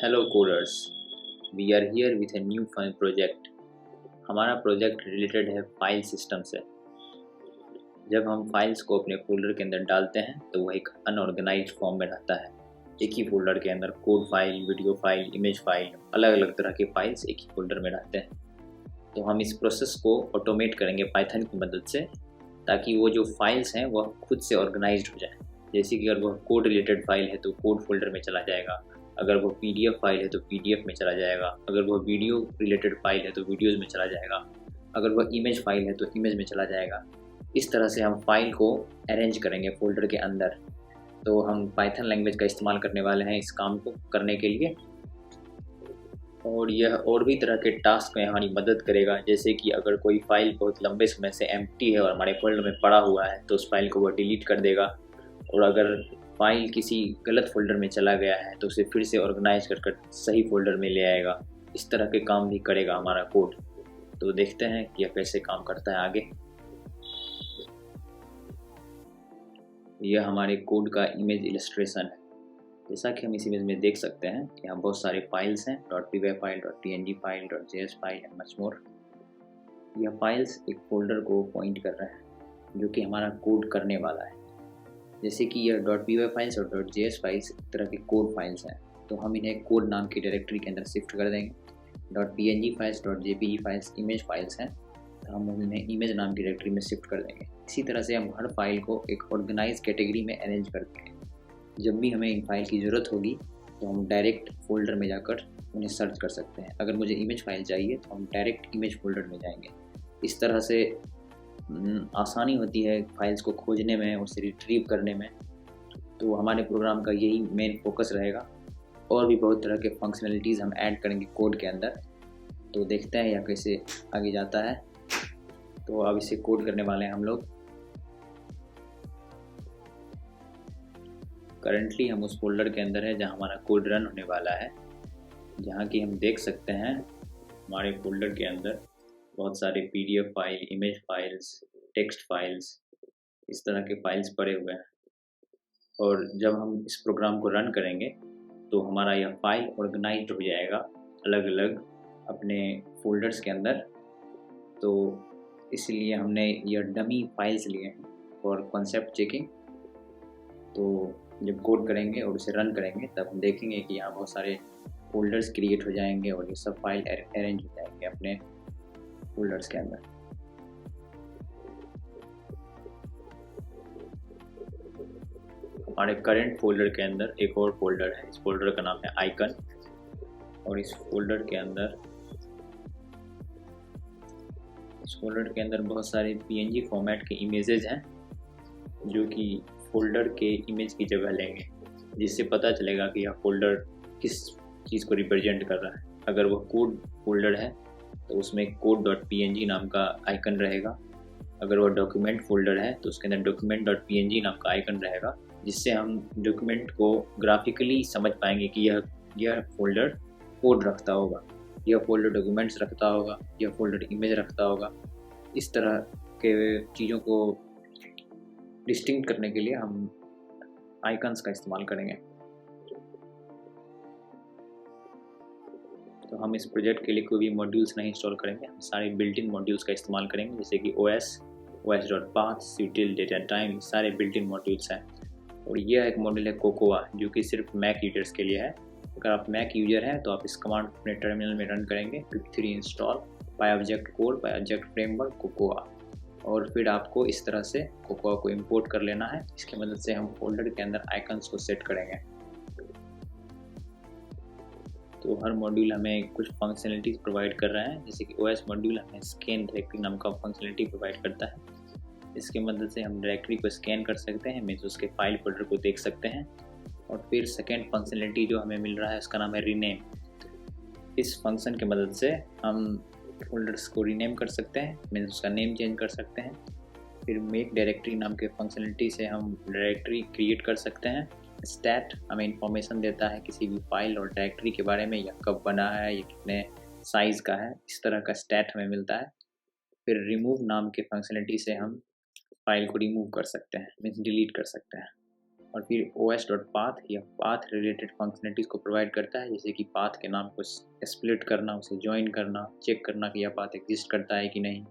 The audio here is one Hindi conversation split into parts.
Hello coders, we are here with a new fun project. हमारा प्रोजेक्ट रिलेटेड है फाइल सिस्टम से। जब हम फाइल्स को अपने फोल्डर के अंदर डालते हैं तो वह एक अनऑर्गेनाइज्ड फॉर्म में रहता है। एक ही फोल्डर के अंदर code file, video file, image file, अलग अलग तरह के फाइल्स एक ही फोल्डर में रहते हैं। तो हम इस प्रोसेस को ऑटोमेट करेंगे पाइथन की मदद से, ताकि वो जो फाइल्स हैं वह खुद से ऑर्गेनाइज्ड हो जाए। जैसे कि अगर वह कोड रिलेटेड फाइल है तो कोड फोल्डर में चला जाएगा, अगर वो पीडीएफ फाइल है तो पीडीएफ में चला जाएगा, अगर वो वीडियो रिलेटेड फाइल है तो वीडियोज़ में चला जाएगा, अगर वह इमेज फाइल है तो इमेज में चला जाएगा। इस तरह से हम फाइल को अरेंज करेंगे फोल्डर के अंदर। तो हम पाइथन लैंग्वेज का इस्तेमाल करने वाले हैं इस काम को करने के लिए, और यह और भी तरह के टास्क में हमारी मदद करेगा। जैसे कि अगर कोई फाइल बहुत लंबे समय से एम्प्टी है और हमारे फोल्डर में पड़ा हुआ है तो उस फाइल को वह डिलीट कर देगा, और अगर फाइल किसी गलत फोल्डर में चला गया है तो उसे फिर से ऑर्गेनाइज कर सही फोल्डर में ले आएगा। इस तरह के काम भी करेगा हमारा कोड। तो देखते हैं कि यह कैसे काम करता है आगे। यह हमारे कोड का इमेज इलस्ट्रेशन है। जैसा कि हम इस इमेज में देख सकते हैं, यहाँ बहुत सारे फाइल्स हैं, .py file, .png file, .js file and much more. यह फाइल्स एक फोल्डर को पॉइंट कर रहे हैं जो कि हमारा कोड करने वाला है। जैसे कि यह .py फाइल्स और .js फाइल्स एक तरह के कोड फाइल्स हैं, तो हम इन्हें कोड नाम की डायरेक्टरी के अंदर शिफ्ट कर देंगे। .png files, .jpg files image files हैं, तो हम उन्हें इमेज नाम की डायरेक्टरी में शिफ्ट कर देंगे। इसी तरह से हम हर फाइल को एक ऑर्गेनाइज कैटेगरी में अरेंज कर देंगे। जब भी हमें इन फाइल की ज़रूरत होगी तो हम डायरेक्ट फोल्डर में जाकर उन्हें सर्च कर सकते हैं। अगर मुझे इमेज फाइल चाहिए तो हम डायरेक्ट इमेज फोल्डर में जाएंगे। इस तरह से आसानी होती है फाइल्स को खोजने में और उसे रिट्रीव करने में। तो हमारे प्रोग्राम का यही मेन फोकस रहेगा। और भी बहुत तरह के फंक्शनलिटीज़ हम ऐड करेंगे कोड के अंदर। तो देखते हैं यह कैसे आगे जाता है। तो अब इसे कोड करने वाले हैं हम लोग। करंटली हम उस फोल्डर के अंदर है जहां हमारा कोड रन होने वाला है, जहां कि हम देख सकते हैं हमारे फोल्डर के अंदर बहुत सारे PDF file, image files, text files, इस तरह के फाइल्स पड़े हुए हैं। और जब हम इस प्रोग्राम को रन करेंगे तो हमारा यह फाइल ऑर्गेनाइज्ड हो जाएगा अलग अलग अपने फोल्डर्स के अंदर। तो इसलिए हमने यह डमी फाइल्स लिए हैं फॉर कॉन्सेप्ट चेकिंग। तो जब कोड करेंगे और उसे रन करेंगे तब हम देखेंगे कि यहाँ बहुत सारे फोल्डर्स क्रिएट हो जाएंगे और ये सब फाइल अरेंज हो जाएंगे अपने फोल्डर्स के अंदर। हमारे करंट फोल्डर के अंदर एक और फोल्डर है। इस फोल्डर का नाम है आइकन, और इस फोल्डर के अंदर बहुत सारे पीएनजी फॉर्मेट के इमेजेस हैं जो कि फोल्डर के इमेज की जगह लेंगे, जिससे पता चलेगा कि यह फोल्डर किस चीज़ को रिप्रेजेंट कर रहा है। अगर वह कोड फोल्डर है तो उसमें code.png नाम का आइकन रहेगा। अगर वह डॉक्यूमेंट फोल्डर है तो उसके अंदर document.png नाम का आइकन रहेगा, जिससे हम डॉक्यूमेंट को ग्राफिकली समझ पाएंगे कि यह फोल्डर कोड रखता होगा, यह फोल्डर डॉक्यूमेंट्स रखता होगा, यह फोल्डर इमेज रखता होगा। इस तरह के चीज़ों को डिस्टिंक्ट करने के लिए हम आइकन्स का इस्तेमाल करेंगे। तो हम इस प्रोजेक्ट के लिए कोई भी मॉड्यूल्स नहीं इंस्टॉल करेंगे, हम सारे बिल्ट इन मॉड्यूल्स का इस्तेमाल करेंगे, जैसे कि OS.path, Sutil, date and time, सारे बिल्ट इन मॉड्यूल्स हैं। और यह एक मॉड्यूल है कोकोआ, जो कि सिर्फ मैक यूजर्स के लिए है। अगर आप मैक यूजर हैं तो आप इस कमांड को अपने टर्मिनल में रन करेंगे, pip3 install PyObject code, PyObject framework cocoa, और फिर आपको इस तरह से कोकोआ को इंपोर्ट कर लेना है। इसकी मदद से हम फोल्डर के अंदर आइकन्स को सेट करेंगे। तो हर मॉड्यूल हमें कुछ फंक्शनलिटीज़ प्रोवाइड कर रहे हैं, जैसे कि OS मॉड्यूल हमें स्कैन डायरेक्टरी नाम का फंक्शनलिटी प्रोवाइड करता है। इसके मदद से हम डायरेक्टरी को स्कैन कर सकते हैं, मीन्स उसके फाइल फोल्डर को देख सकते हैं। और फिर सेकेंड फंक्शनलिटी जो हमें मिल रहा है उसका नाम है रीनेम। इस फंक्शन की मदद से हम फोल्डर्स को रीनेम कर सकते हैं, मीन्स उसका नेम चेंज कर सकते हैं। फिर मेक डायरेक्टरी नाम के फंक्शनलिटी से हम डायरेक्टरी क्रिएट कर सकते हैं। स्टैट हमें इंफॉर्मेशन देता है किसी भी फाइल और डायरेक्टरी के बारे में, या कब बना है, या कितने साइज़ का है, इस तरह का स्टैट हमें मिलता है। फिर रिमूव नाम के फंक्शनलिटी से हम फाइल को रिमूव कर सकते हैं, मीन्स डिलीट कर सकते हैं। और फिर os.path यह पाथ रिलेटेड फंक्शनलिटीज़ को प्रोवाइड करता है, जैसे कि पाथ के नाम को स्प्लिट करना, उसे ज्वाइन करना, चेक करना कि यह पाथ एग्जिस्ट करता है कि नहीं,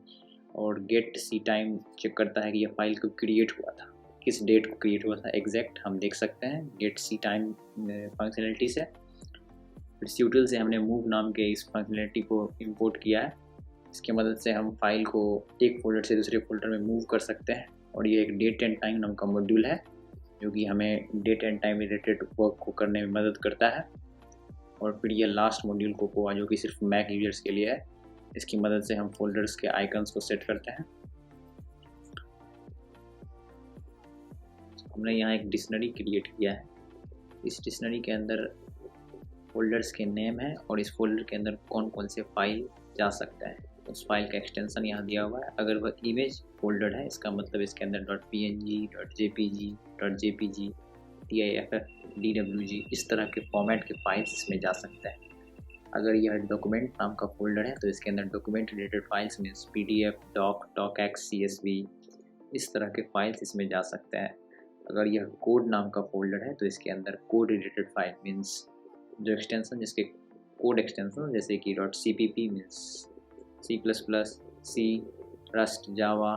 और गेट सी टाइम चेक करता है कि यह फाइल कब क्रिएट हुआ था, किस डेट को क्रिएट हुआ था एग्जैक्ट हम देख सकते हैं गेट सी टाइम फंक्शनलिटी से। फिर स्यूटल से हमने मूव नाम के इस फंक्शनलिटी को इंपोर्ट किया है। इसकी मदद से हम फाइल को एक फोल्डर से दूसरे फोल्डर में मूव कर सकते हैं, और ये एक डेट एंड टाइम नाम का मॉड्यूल है जो कि हमें date and time related work को करने में मदद करता है। और फिर ये लास्ट मॉड्यूल कोकोआ जो कि सिर्फ मैक यूजर्स के लिए है, इसकी मदद से हम फोल्डर्स के आइकन्स को सेट करते हैं। हमने यहाँ एक डिक्शनरी क्रिएट किया है। इस डिक्शनरी के अंदर फोल्डर्स के नेम है और इस फोल्डर के अंदर कौन कौन से फाइल जा सकता है, उस फाइल का एक्सटेंशन यहाँ दिया हुआ है। अगर वह इमेज फोल्डर है इसका मतलब इसके अंदर .png, .jpg, .jpg, .tiff, .dwg इस तरह के फॉर्मेट के फाइल्स इसमें जा सकते हैं। अगर यह डॉक्यूमेंट नाम का फोल्डर है तो इसके अंदर document related files means pdf, doc, docx, csv इस तरह के फाइल्स इसमें जा सकते हैं। अगर यह कोड नाम का फोल्डर है तो इसके अंदर कोड रिलेटेड फाइल मीन्स जो एक्सटेंशन जिसके कोड एक्सटेंशन जैसे कि .cpp means C++, C, Rust, Java,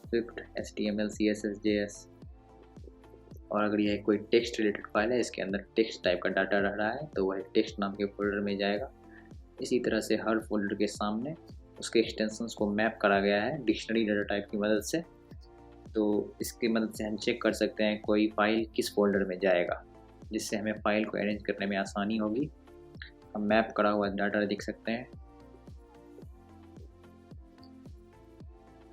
Swift, HTML, CSS, JS। और अगर यह कोई टेक्स्ट रिलेटेड फाइल है इसके अंदर टेक्स्ट टाइप का डाटा रह रहा है तो वह टेक्स्ट नाम के फोल्डर में जाएगा। इसी तरह से हर फोल्डर के सामने उसके एक्सटेंशंस को मैप करा गया है डिक्शनरी डाटा टाइप की मदद से। तो इसकी मदद से हम चेक कर सकते हैं कोई फाइल किस फोल्डर में जाएगा, जिससे हमें फाइल को अरेंज करने में आसानी होगी। हम मैप करा हुआ डाटा देख सकते हैं।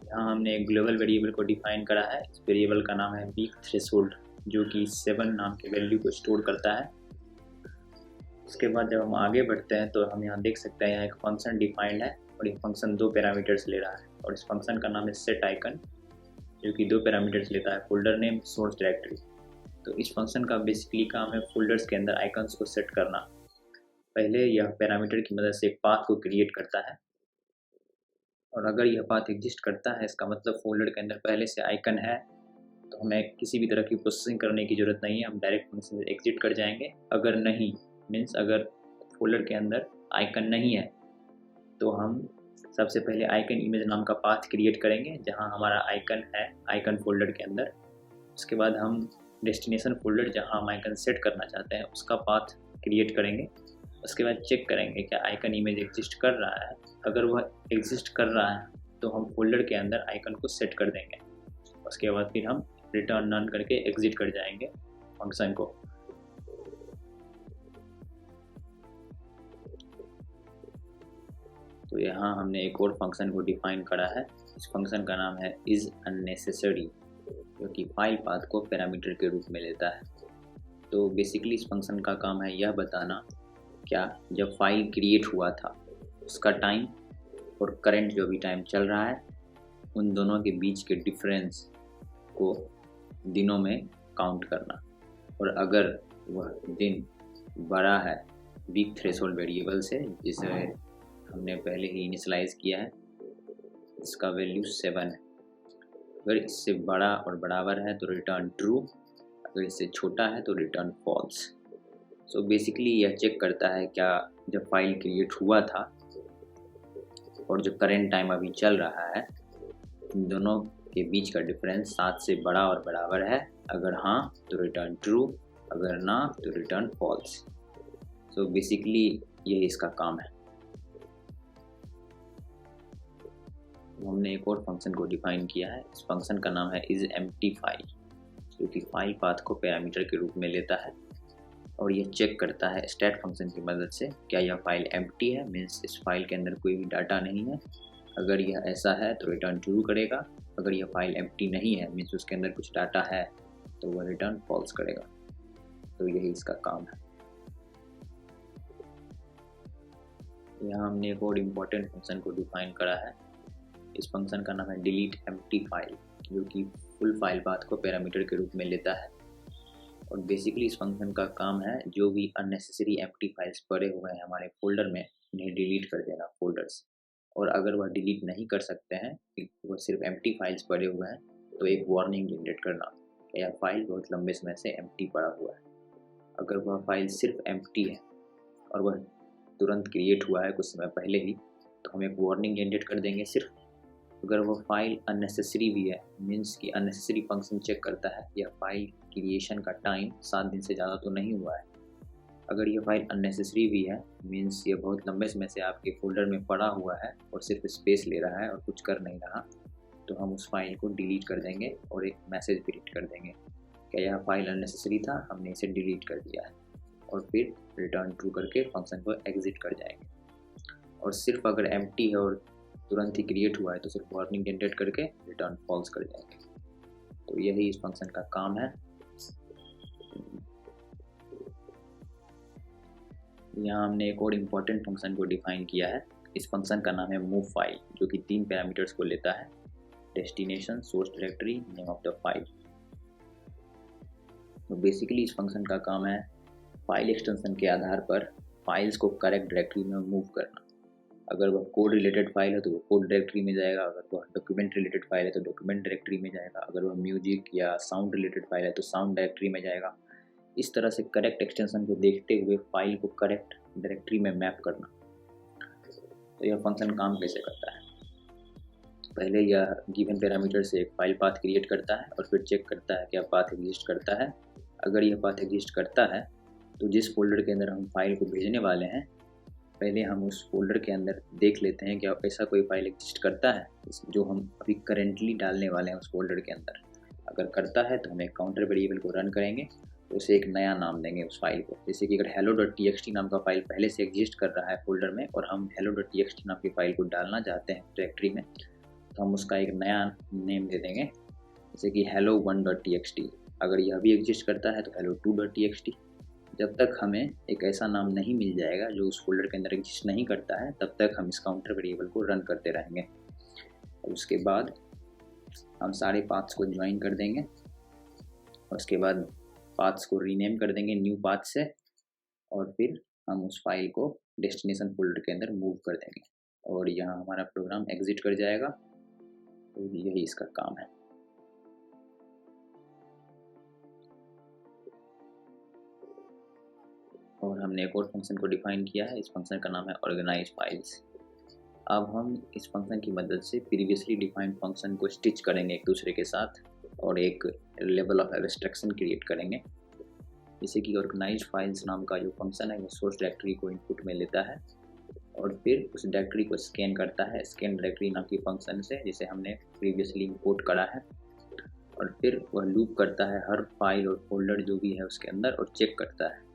यहाँ हमने एक ग्लोबल वेरिएबल को डिफाइन करा है। इस वेरिएबल का नाम है वीक थ्रेशोल्ड जो कि 7 नाम के वैल्यू को स्टोर करता है। उसके बाद जब हम आगे बढ़ते हैं तो हम यहाँ देख सकते हैं यहाँ एक फंक्शन डिफाइंड है और ये फंक्शन 2 पैरामीटर्स ले रहा है और इस फंक्शन का नाम है सेट आइकन जो कि 2 पैरामीटर्स लेता है, फोल्डर नेम, सोर्स डायरेक्टरी। तो इस फंक्शन का बेसिकली काम है फोल्डर्स के अंदर आइकन्स को सेट करना। पहले यह पैरामीटर की मदद से एक पाथ को क्रिएट करता है और अगर यह पाथ एग्जिस्ट करता है इसका मतलब फोल्डर के अंदर पहले से आइकन है, तो हमें किसी भी तरह की प्रोसेसिंग करने की ज़रूरत नहीं है, हम डायरेक्ट फंक्शन से एग्जिट कर जाएंगे। अगर नहीं मीन्स अगर फोल्डर के अंदर आइकन नहीं है तो हम सबसे पहले आइकन इमेज नाम का पाथ क्रिएट करेंगे जहां हमारा आइकन है आइकन फोल्डर के अंदर। उसके बाद हम डेस्टिनेशन फोल्डर जहां हम आइकन सेट करना चाहते हैं उसका पाथ क्रिएट करेंगे। उसके बाद चेक करेंगे क्या आइकन इमेज एग्जिस्ट कर रहा है। अगर वह एग्जिस्ट कर रहा है तो हम फोल्डर के अंदर आइकन को सेट कर देंगे। उसके बाद फिर हम रिटर्न नन करके एग्जिट कर जाएंगे फंक्शन को। तो यहाँ हमने एक और फंक्शन को डिफाइन करा है। इस फंक्शन का नाम है इज अननेसेसरी जो कि फाइल पाथ को पैरामीटर के रूप में लेता है। तो बेसिकली इस फंक्शन का काम है यह बताना क्या जब फाइल क्रिएट हुआ था उसका टाइम और करंट जो भी टाइम चल रहा है उन दोनों के बीच के डिफरेंस को दिनों में काउंट करना, और अगर वह दिन बड़ा है वीक थ्रेशोल्ड वेरिएबल से जिसे हमने पहले ही इनिशियलाइज किया है, इसका वैल्यू 7 है। अगर इससे बड़ा और बराबर है तो रिटर्न ट्रू, अगर इससे छोटा है तो रिटर्न फॉल्स। सो बेसिकली यह चेक करता है क्या जब फाइल क्रिएट हुआ था और जो करेंट टाइम अभी चल रहा है इन दोनों के बीच का डिफरेंस 7 से बड़ा और बराबर है। अगर हाँ तो रिटर्न ट्रू, अगर ना तो रिटर्न फॉल्स। सो बेसिकली यही इसका काम है। हमने एक और फंक्शन को डिफाइन किया है। इस फंक्शन का नाम है इज एम्प्टी फाइल जो कि फाइल पाथ को पैरामीटर के रूप में लेता है और यह चेक करता है स्टैट फंक्शन की मदद से क्या यह फाइल एम्प्टी है मीन्स इस फाइल के अंदर कोई भी डाटा नहीं है। अगर यह ऐसा है तो रिटर्न ट्रू करेगा, अगर यह फाइल एम्प्टी नहीं है मीन्स उसके अंदर कुछ डाटा है तो वह रिटर्न फॉल्स करेगा। तो यही इसका काम है। यहाँ हमने एक और इम्पॉर्टेंट फंक्शन को डिफाइन करा है। इस फंक्शन का नाम है डिलीट एम्प्टी फाइल जो कि फुल फाइल पाथ को पैरामीटर के रूप में लेता है और बेसिकली इस फंक्शन का काम है जो भी अननेसेसरी एम्प्टी फाइल्स पड़े हुए हैं हमारे फोल्डर में उन्हें डिलीट कर देना फोल्डर से। और अगर वह डिलीट नहीं कर सकते हैं, वह सिर्फ एम्प्टी फाइल्स पड़े हुए हैं तो एक वार्निंग जनरेट करना कि यह फाइल बहुत लंबे समय से एम्प्टी पड़ा हुआ है। अगर वह फाइल सिर्फ एम्प्टी है और वह तुरंत क्रिएट हुआ है कुछ समय पहले ही, तो हम एक वार्निंग जनरेट कर देंगे सिर्फ। अगर वह फाइल अननेसेसरी भी है, मीन्स कि अननेसेसरी फंक्शन चेक करता है यह फाइल क्रिएशन का टाइम 7 दिन से ज़्यादा तो नहीं हुआ है। अगर यह फाइल अननेसेसरी भी है, मीन्स ये बहुत लंबे समय से आपके फोल्डर में पड़ा हुआ है और सिर्फ स्पेस ले रहा है और कुछ कर नहीं रहा, तो हम उस फाइल को डिलीट कर देंगे और एक मैसेज प्रिंट कर देंगे कि यह फाइल अननेसेसरी था, हमने इसे डिलीट कर दिया है, और फिर रिटर्न ट्रू करके फंक्शन को एग्जिट कर जाएंगे। और सिर्फ अगर एम्प्टी है और तुरंत ही क्रिएट हुआ है तो सिर्फ वार्निंग जनरेट करके रिटर्न फॉल्स कर जाएंगे। तो यही इस फंक्शन का काम है। यहाँ हमने एक और इम्पॉर्टेंट फंक्शन को डिफाइन किया है। इस फंक्शन का नाम है मूव फाइल, जो कि 3 पैरामीटर्स को लेता है: destination, source directory, name of the file. तो बेसिकली इस फंक्शन का काम है फाइल एक्सटेंशन के आधार पर फाइल्स को करेक्ट डायरेक्टरी में मूव करना। अगर वह कोड रिलेटेड फाइल है तो वो कोड डायरेक्टरी में जाएगा, अगर वह डॉक्यूमेंट रिलेटेड फाइल है तो डॉक्यूमेंट डायरेक्टरी में जाएगा, अगर वह म्यूजिक या साउंड रिलेटेड फाइल है तो साउंड डायरेक्टरी में जाएगा। इस तरह से करेक्ट एक्सटेंशन को देखते हुए फाइल को करेक्ट डायरेक्टरी में मैप करना। तो यह फंक्शन काम कैसे करता है? पहले यह गिवन पैरामीटर से एक फाइल पाथ क्रिएट करता है और फिर चेक करता है क्या पाथ एग्जिस्ट करता है। अगर यह पाथ एग्जिस्ट करता है तो जिस फोल्डर के अंदर हम फाइल को भेजने वाले हैं, पहले हम उस फोल्डर के अंदर देख लेते हैं क्या ऐसा कोई फाइल एग्जिस्ट करता है जो हम अभी करेंटली डालने वाले हैं उस फोल्डर के अंदर। अगर करता है तो हम एक काउंटर वेरिएबल को रन करेंगे, तो उसे एक नया नाम देंगे उस फाइल को। जैसे कि अगर hello.txt नाम का फाइल पहले से एग्जिस्ट कर रहा है फोल्डर में और हम hello.txt नाम की फाइल को डालना चाहते हैं डायरेक्टरी में, तो हम उसका एक नया नेम दे देंगे, जैसे कि hello1.txt। अगर यह भी एग्जिस्ट करता है तो hello2.txt। जब तक हमें एक ऐसा नाम नहीं मिल जाएगा जो उस फोल्डर के अंदर एग्जिस्ट नहीं करता है, तब तक हम इस काउंटर वेरिएबल को रन करते रहेंगे। और उसके बाद हम सारे पाथ्स को ज्वाइन कर देंगे और उसके बाद पाथ्स को रीनेम कर देंगे न्यू पाथ से, और फिर हम उस फाइल को डेस्टिनेशन फोल्डर के अंदर मूव कर देंगे और यहाँ हमारा प्रोग्राम एग्जिट कर जाएगा। तो यही इसका काम है। और हमने एक और फंक्शन को डिफाइन किया है। इस फंक्शन का नाम है ऑर्गेनाइज फाइल्स। अब हम इस फंक्शन की मदद से प्रीवियसली डिफाइंड फंक्शन को स्टिच करेंगे एक दूसरे के साथ और एक लेवल ऑफ एब्स्ट्रैक्शन क्रिएट करेंगे। जैसे कि ऑर्गेनाइज फाइल्स नाम का जो फंक्शन है वो सोर्स डायरेक्टरी को इनपुट में लेता है और फिर उस डायरेक्टरी को स्कैन करता है स्कैन डायरेक्टरी नाम की फंक्शन से, जिसे हमने प्रीवियसली इंपोर्ट करा है। और फिर वह लूप करता है हर फाइल और फोल्डर जो भी है उसके अंदर और चेक करता है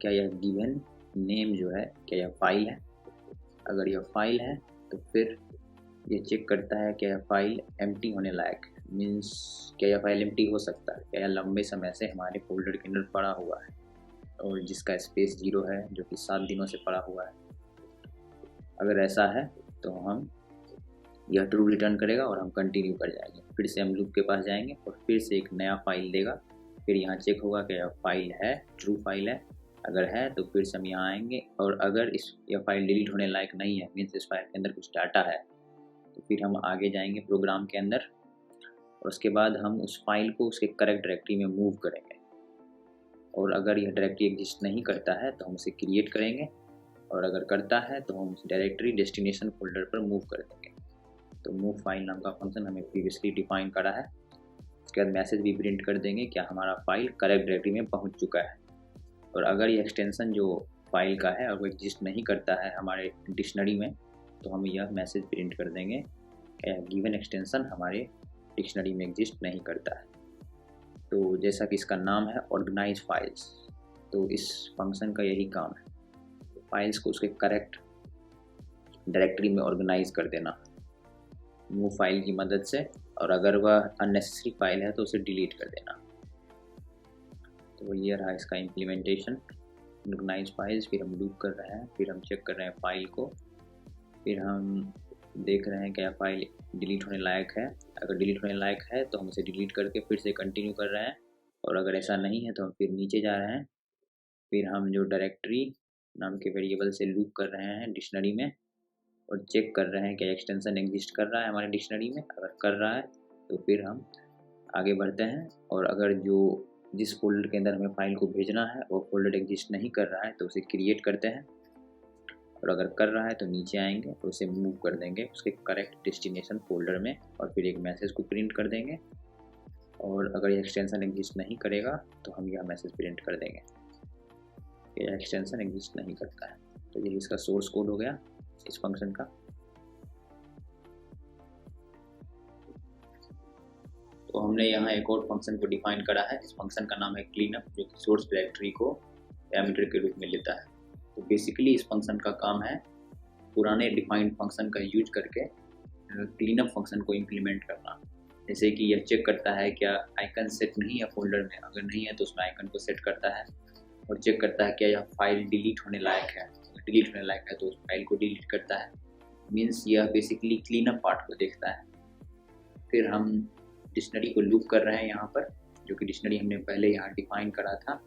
क्या यह गिवन नेम जो है क्या यह फाइल है। अगर यह फाइल है तो फिर यह चेक करता है क्या यह फाइल एम्प्टी होने लायक है, मीन्स क्या यह फाइल एम्प्टी हो सकता है, क्या यह लंबे समय से हमारे फोल्डर के अंदर पड़ा हुआ है और जिसका स्पेस 0 है, जो कि 7 दिनों से पड़ा हुआ है। अगर ऐसा है तो हम यह ट्रू रिटर्न करेगा और हम कंटिन्यू कर जाएंगे। फिर से हम लूप के पास जाएंगे और फिर से एक नया फाइल देगा। फिर यहाँ चेक होगा कि यह फाइल है, ट्रू फाइल है। अगर है तो फिर से हम यहाँ आएंगे और अगर यह फाइल डिलीट होने लायक नहीं है, मीन्स इस फाइल के अंदर कुछ डाटा है, तो फिर हम आगे जाएंगे प्रोग्राम के अंदर और उसके बाद हम उस फाइल को उसके करेक्ट डायरेक्टरी में मूव करेंगे। और अगर यह डायरेक्टरी एग्जिस्ट नहीं करता है तो हम उसे क्रिएट करेंगे और अगर करता है तो हम उस डायरेक्टरी डेस्टिनेशन फोल्डर पर मूव कर देंगे। तो मूव फाइल नाम का फंक्शन हमें प्रीवियसली डिफाइन करा है। उसके बाद मैसेज भी प्रिंट कर देंगे क्या हमारा फाइल करेक्ट डायरेक्टरी में पहुँच चुका है। और अगर ये एक्सटेंशन जो फाइल का है और वो एग्जिस्ट नहीं करता है हमारे डिक्शनरी में, तो हम यह मैसेज प्रिंट कर देंगे गिवन एक्सटेंशन हमारे डिक्शनरी में एग्जिस्ट नहीं करता है। तो जैसा कि इसका नाम है ऑर्गेनाइज फाइल्स, तो इस फंक्शन का यही काम है, फाइल्स को उसके करेक्ट डायरेक्टरी में ऑर्गेनाइज कर देना मूव फाइल की मदद से, और अगर वह अननेसेसरी फाइल है तो उसे डिलीट कर देना। तो ये रहा इसका इम्प्लीमेंटेशन ऑर्गेनाइज फाइल्स। फिर हम लूप कर रहे हैं, फिर हम चेक कर रहे हैं फाइल को, फिर हम देख रहे हैं क्या फाइल डिलीट होने लायक है। अगर डिलीट होने लायक है तो हम उसे डिलीट करके फिर से कंटिन्यू कर रहे हैं, और अगर ऐसा नहीं है तो हम फिर नीचे जा रहे हैं। फिर हम जो डायरेक्टरी नाम के वेरिएबल से लूप कर रहे हैं डिक्शनरी में और चेक कर रहे हैं क्या एक्सटेंशन एग्जिस्ट कर रहा है हमारे डिक्शनरी में। अगर कर रहा है तो फिर हम आगे बढ़ते हैं, और अगर जिस फोल्डर के अंदर हमें फाइल को भेजना है वो फोल्डर एग्जिस्ट नहीं कर रहा है तो उसे क्रिएट करते हैं, और अगर कर रहा है तो नीचे आएंगे और उसे मूव कर देंगे उसके करेक्ट डेस्टिनेशन फोल्डर में, और फिर एक मैसेज को प्रिंट कर देंगे। और अगर यह एक्सटेंशन एग्जिस्ट नहीं करेगा तो हम यह मैसेज प्रिंट कर देंगे, यह एक्सटेंशन एग्जिस्ट नहीं करता है। तो ये इसका सोर्स कोड हो गया इस फंक्शन का। तो हमने यहाँ एक और फंक्शन को डिफाइन करा है, इस फंक्शन का नाम है क्लीनअप, जो कि सोर्स डायरेक्टरी को पैरामीटर के रूप में लेता है। तो बेसिकली इस फंक्शन का काम है पुराने डिफाइंड फंक्शन का यूज करके क्लीनअप फंक्शन को इम्प्लीमेंट करना। जैसे कि यह चेक करता है क्या आइकन सेट नहीं है फोल्डर में, अगर नहीं है तो उसमें आइकन को सेट करता है, और चेक करता है क्या यह फाइल डिलीट होने लायक है, अगर डिलीट होने लायक है तो उस फाइल को डिलीट करता है। मीन्स यह बेसिकली क्लीनअप पार्ट को देखता है। फिर हम डिक्शनरी को लूप कर रहे हैं यहाँ पर, जो कि डिक्शनरी हमने पहले यहाँ डिफाइन करा था।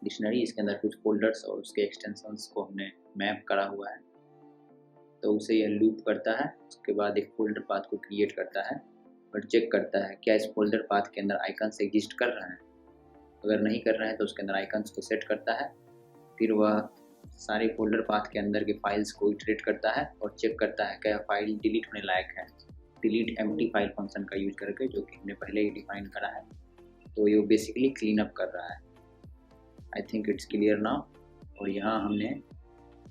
डिक्शनरी इसके अंदर कुछ फोल्डर्स और उसके एक्सटेंशंस को हमने मैप करा हुआ है, तो उसे यह लूप करता है। उसके बाद एक फोल्डर पाथ को क्रिएट करता है और चेक करता है क्या इस फोल्डर पाथ के अंदर आइकन्स एग्जिस्ट कर रहे हैं, अगर नहीं कर रहे हैं तो उसके अंदर आइकन्स को सेट करता है। फिर वह सारे फोल्डर पाथ के अंदर के फाइल्स को इटरेट करता है और चेक करता है क्या फाइल डिलीट होने लायक है, डिलीट एम्प्टी फाइल फंक्शन का यूज करके, जो कि हमने पहले ही डिफाइन करा है। तो ये बेसिकली क्लीन अप कर रहा है। I think it's clear now. और यहाँ हमने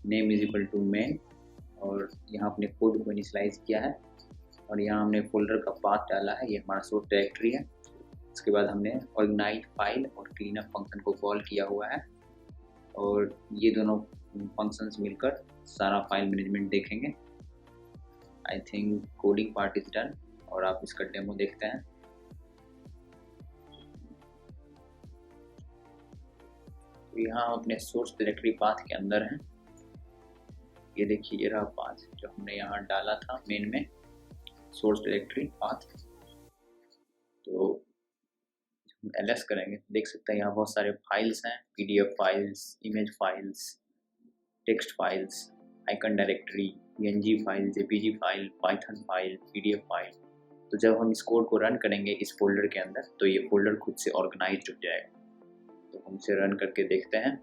name is equal to main, और यहाँ अपने कोड को इनिशियलाइज किया है, और यहाँ हमने फोल्डर का पाथ डाला है, ये हमारा सोर्स डायरेक्टरी है। उसके बाद हमने ऑर्गेनाइज फाइल और क्लीन अप फंक्शन को कॉल किया हुआ है, और ये दोनों फंक्शंस मिलकर सारा फाइल मैनेजमेंट देखेंगे। I think coding part is done, और आप इसका डेमो देखते हैं। तो यहाँ हम अपने सोर्स डायरेक्टरी पाथ के अंदर हैं। ये देखिए ये रहा पाथ जो हमने यहाँ डाला था मेन में, सोर्स डायरेक्टरी पाथ। तो हम ls करेंगे, देख सकते हैं यहाँ बहुत सारे फाइल्स हैं, PDF files, image files, text files, icon directory, png file, jpg file, Python file, PDF file. तो जब हम इस कोड को रन करेंगे इस फोल्डर के अंदर तो ये फोल्डर खुद से ऑर्गेनाइज्ड हो जाएगा। तो हम इसे रन करके देखते हैं।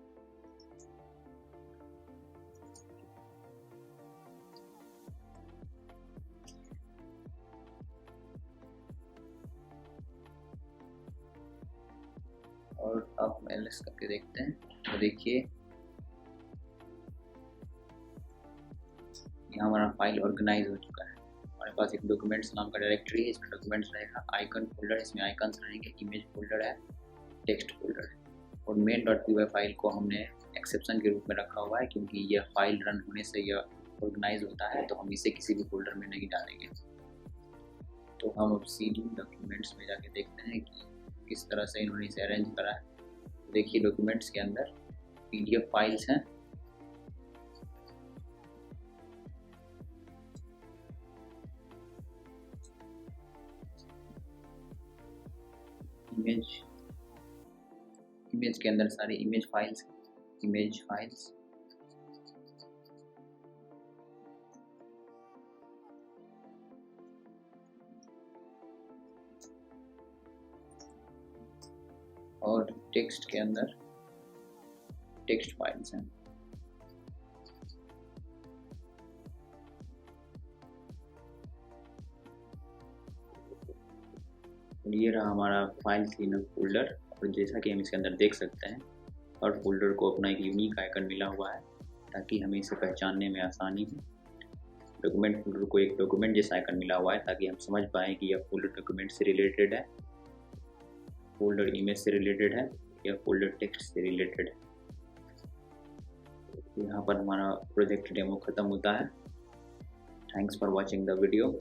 और अब हम ls करके देखते हैं। तो देखिए यहाँ हमारा फाइल ऑर्गेनाइज हो चुका है। हमारे पास एक डॉक्यूमेंट्स नाम का डायरेक्टरी है, इसमें डॉक्यूमेंट्स रहेगा, आइकन फोल्डर, इसमें आइकन्स रहेंगे, इमेज फोल्डर है, टेक्स्ट फोल्डर है, और main.py फाइल को हमने एक्सेप्शन के रूप में रखा हुआ है, क्योंकि यह फाइल रन होने से यह ऑर्गेनाइज होता है, तो हम इसे किसी भी फोल्डर में नहीं डालेंगे। तो हम अब cd डॉक्यूमेंट्स में जाके देखते हैं कि किस तरह से इन्होंने इसे अरेंज करा है। तो देखिए डॉक्यूमेंट्स के अंदर PDF फाइल्स हैं, इमेज के अंदर सारी इमेज फाइल्स, और टेक्स्ट के अंदर टेक्स्ट फाइल्स हैं। ये रहा हमारा फाइल क्लीनअप फोल्डर, और जैसा कि हम इसके अंदर देख सकते हैं हर फोल्डर को अपना एक यूनिक आइकन मिला हुआ है ताकि हमें इसे पहचानने में आसानी हो। डॉक्यूमेंट फोल्डर को एक डॉक्यूमेंट जैसा आइकन मिला हुआ है ताकि हम समझ पाएँ कि यह फोल्डर डॉक्यूमेंट से रिलेटेड है, फोल्डर इमेज से रिलेटेड है या फोल्डर टेक्स्ट से रिलेटेड है। यहाँ पर हमारा प्रोजेक्ट डेमो खत्म होता है। Thanks for watching the video.